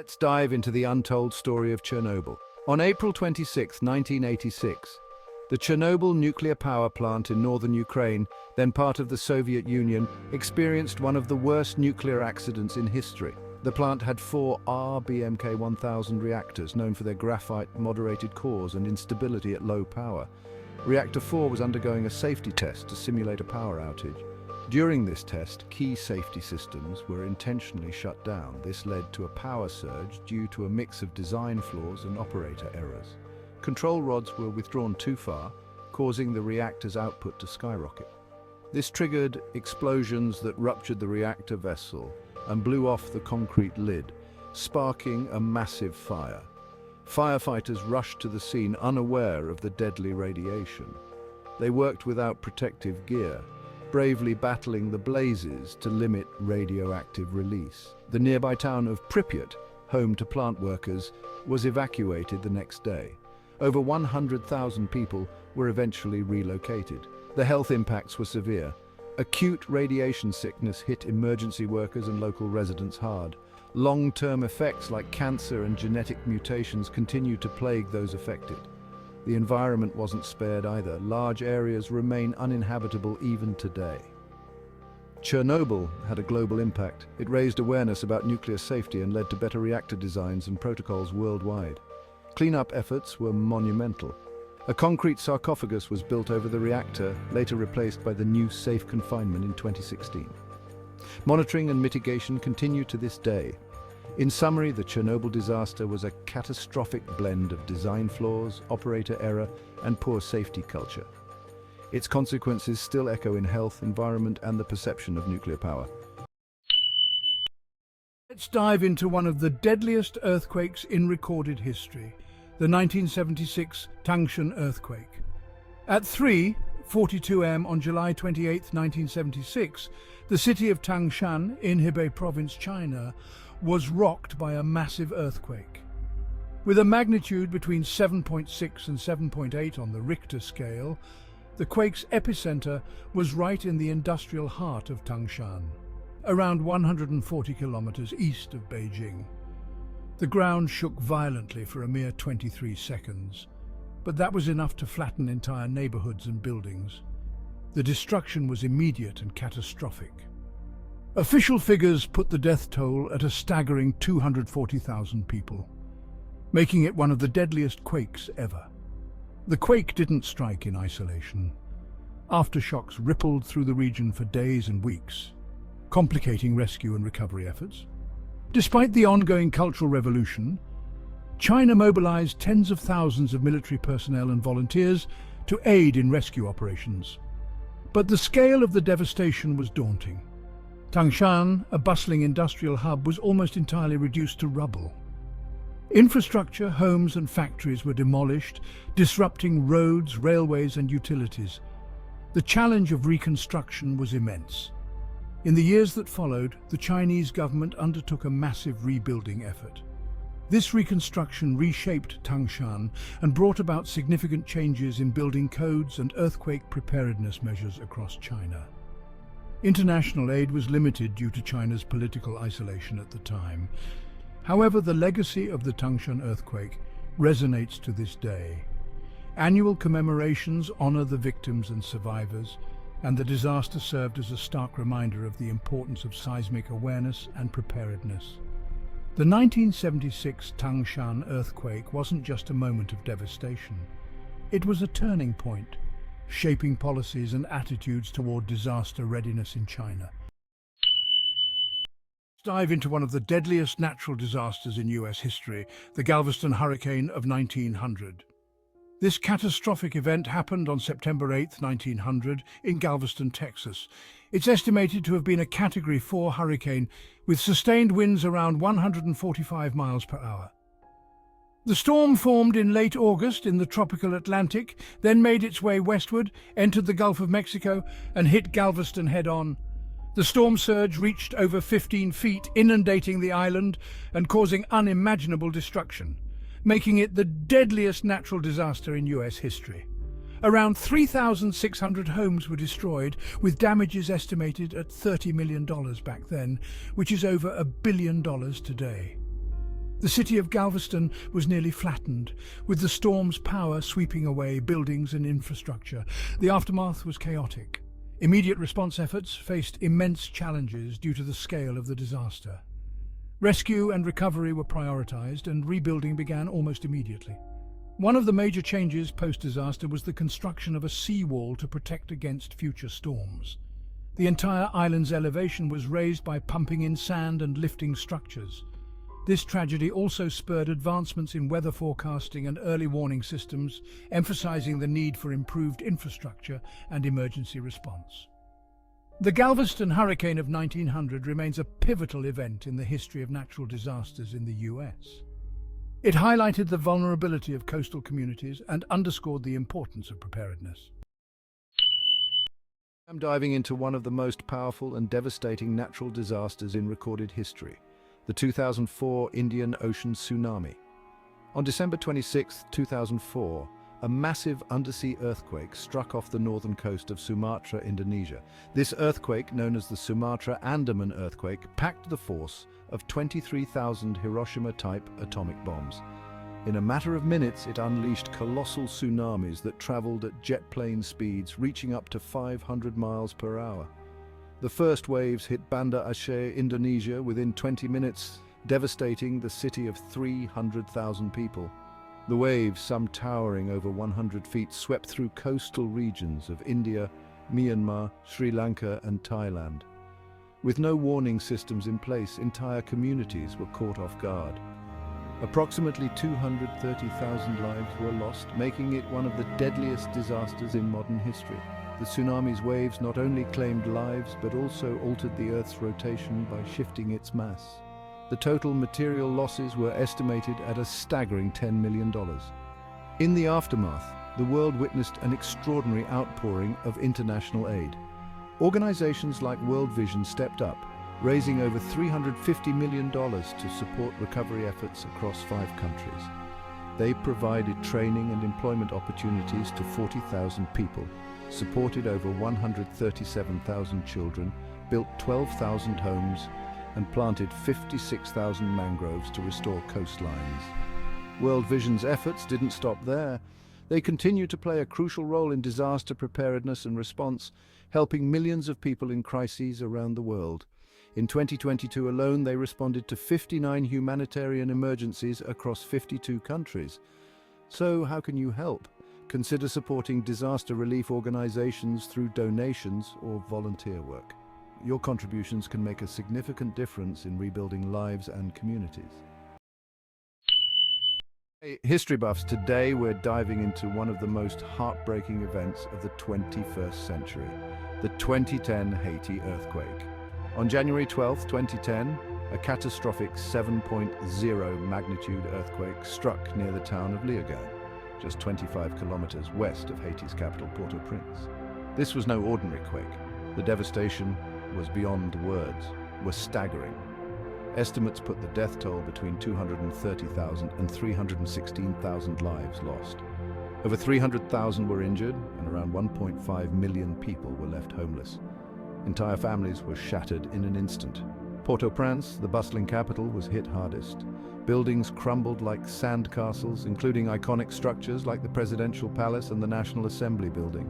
Let's dive into the untold story of Chernobyl. On April 26, 1986, the Chernobyl nuclear power plant in northern Ukraine, then part of the Soviet Union, experienced one of the worst nuclear accidents in history. The plant had 4 RBMK-1000 reactors, known for their graphite-moderated cores and instability at low power. Reactor 4 was undergoing a safety test to simulate a power outage. During this test, key safety systems were intentionally shut down. This led to a power surge due to a mix of design flaws and operator errors. Control rods were withdrawn too far, causing the reactor's output to skyrocket. This triggered explosions that ruptured the reactor vessel and blew off the concrete lid, sparking a massive fire. Firefighters rushed to the scene unaware of the deadly radiation. They worked without protective gear, bravely battling the blazes to limit radioactive release. The nearby town of Pripyat, home to plant workers, was evacuated the next day. Over 100,000 people were eventually relocated. The health impacts were severe. Acute radiation sickness hit emergency workers and local residents hard. Long-term effects like cancer and genetic mutations continued to plague those affected. The environment wasn't spared either. Large areas remain uninhabitable even today. Chernobyl had a global impact. It raised awareness about nuclear safety and led to better reactor designs and protocols worldwide. Cleanup efforts were monumental. A concrete sarcophagus was built over the reactor, later replaced by the new safe confinement in 2016. Monitoring and mitigation continue to this day. In summary, the Chernobyl disaster was a catastrophic blend of design flaws, operator error, and poor safety culture. Its consequences still echo in health, environment, and the perception of nuclear power. Let's dive into one of the deadliest earthquakes in recorded history, the 1976 Tangshan earthquake. At 3:42 am on July 28, 1976, the city of Tangshan in Hebei province, China, was rocked by a massive earthquake. With a magnitude between 7.6 and 7.8 on the Richter scale, the quake's epicenter was right in the industrial heart of Tangshan, around 140 kilometers east of Beijing. The ground shook violently for a mere 23 seconds, but that was enough to flatten entire neighborhoods and buildings. The destruction was immediate and catastrophic. Official figures put the death toll at a staggering 240,000 people, making it one of the deadliest quakes ever. The quake didn't strike in isolation. Aftershocks rippled through the region for days and weeks, complicating rescue and recovery efforts. Despite the ongoing cultural revolution, China mobilized tens of thousands of military personnel and volunteers to aid in rescue operations. But the scale of the devastation was daunting. Tangshan, a bustling industrial hub, was almost entirely reduced to rubble. Infrastructure, homes and factories were demolished, disrupting roads, railways and utilities. The challenge of reconstruction was immense. In the years that followed, the Chinese government undertook a massive rebuilding effort. This reconstruction reshaped Tangshan and brought about significant changes in building codes and earthquake preparedness measures across China. International aid was limited due to China's political isolation at the time. However, the legacy of the Tangshan earthquake resonates to this day. Annual commemorations honor the victims and survivors, and the disaster served as a stark reminder of the importance of seismic awareness and preparedness. The 1976 Tangshan earthquake wasn't just a moment of devastation. It was a turning point, shaping policies and attitudes toward disaster readiness in China. Let's dive into one of the deadliest natural disasters in US history, the Galveston Hurricane of 1900. This catastrophic event happened on September 8, 1900, in Galveston, Texas. It's estimated to have been a Category 4 hurricane with sustained winds around 145 miles per hour. The storm formed in late August in the tropical Atlantic, then made its way westward, entered the Gulf of Mexico, and hit Galveston head-on. The storm surge reached over 15 feet, inundating the island and causing unimaginable destruction, making it the deadliest natural disaster in US history. Around 3,600 homes were destroyed, with damages estimated at $30 million back then, which is over $1 billion today. The city of Galveston was nearly flattened, with the storm's power sweeping away buildings and infrastructure. The aftermath was chaotic. Immediate response efforts faced immense challenges due to the scale of the disaster. Rescue and recovery were prioritized, and rebuilding began almost immediately. One of the major changes post-disaster was the construction of a seawall to protect against future storms. The entire island's elevation was raised by pumping in sand and lifting structures. This tragedy also spurred advancements in weather forecasting and early warning systems, emphasizing the need for improved infrastructure and emergency response. The Galveston Hurricane of 1900 remains a pivotal event in the history of natural disasters in the US. It highlighted the vulnerability of coastal communities and underscored the importance of preparedness. I'm diving into one of the most powerful and devastating natural disasters in recorded history, the 2004 Indian Ocean Tsunami. On December 26, 2004, a massive undersea earthquake struck off the northern coast of Sumatra, Indonesia. This earthquake, known as the Sumatra Andaman earthquake, packed the force of 23,000 Hiroshima-type atomic bombs. In a matter of minutes, it unleashed colossal tsunamis that traveled at jet plane speeds, reaching up to 500 miles per hour. The first waves hit Banda Aceh, Indonesia, within 20 minutes, devastating the city of 300,000 people. The waves, some towering over 100 feet, swept through coastal regions of India, Myanmar, Sri Lanka, and Thailand. With no warning systems in place, entire communities were caught off guard. Approximately 230,000 lives were lost, making it one of the deadliest disasters in modern history. The tsunami's waves not only claimed lives, but also altered the Earth's rotation by shifting its mass. The total material losses were estimated at a staggering $10 million. In the aftermath, the world witnessed an extraordinary outpouring of international aid. Organizations like World Vision stepped up, raising over $350 million to support recovery efforts across 5 countries. They provided training and employment opportunities to 40,000 people, supported over 137,000 children, built 12,000 homes, and planted 56,000 mangroves to restore coastlines. World Vision's efforts didn't stop there. They continue to play a crucial role in disaster preparedness and response, helping millions of people in crises around the world. In 2022 alone, they responded to 59 humanitarian emergencies across 52 countries. So how can you help? Consider supporting disaster relief organizations through donations or volunteer work. Your contributions can make a significant difference in rebuilding lives and communities. Hey, history buffs, today we're diving into one of the most heartbreaking events of the 21st century, the 2010 Haiti earthquake. On January 12, 2010, a catastrophic 7.0 magnitude earthquake struck near the town of Léogâne, just 25 kilometers west of Haiti's capital, Port-au-Prince. This was no ordinary quake. The devastation was beyond words, was staggering. Estimates put the death toll between 230,000 and 316,000 lives lost. Over 300,000 were injured, and around 1.5 million people were left homeless. Entire families were shattered in an instant. Port-au-Prince, the bustling capital, was hit hardest. Buildings crumbled like sandcastles, including iconic structures like the Presidential Palace and the National Assembly building.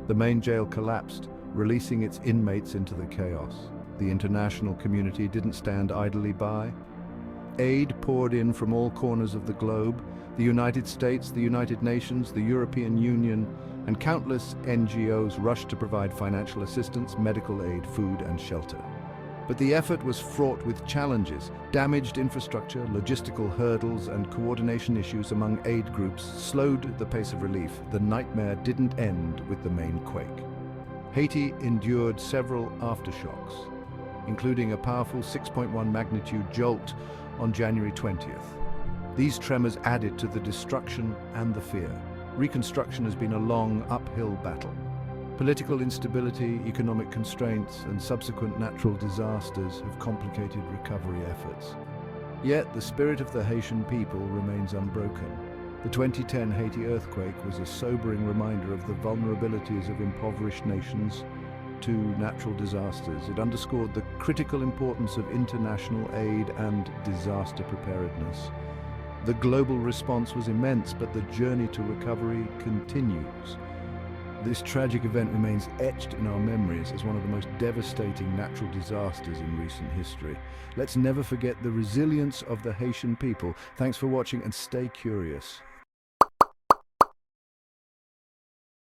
The main jail collapsed, releasing its inmates into the chaos. The international community didn't stand idly by. Aid poured in from all corners of the globe. The United States, the United Nations, the European Union, and countless NGOs rushed to provide financial assistance, medical aid, food, and shelter. But the effort was fraught with challenges. Damaged infrastructure, logistical hurdles, and coordination issues among aid groups slowed the pace of relief. The nightmare didn't end with the main quake. Haiti endured several aftershocks, including a powerful 6.1 magnitude jolt on January 20th. These tremors added to the destruction and the fear. Reconstruction has been a long, uphill battle. Political instability, economic constraints, and subsequent natural disasters have complicated recovery efforts. Yet the spirit of the Haitian people remains unbroken. The 2010 Haiti earthquake was a sobering reminder of the vulnerabilities of impoverished nations, to natural disasters. It underscored the critical importance of international aid and disaster preparedness. The global response was immense, but the journey to recovery continues. This tragic event remains etched in our memories as one of the most devastating natural disasters in recent history. Let's never forget the resilience of the Haitian people. Thanks for watching and stay curious.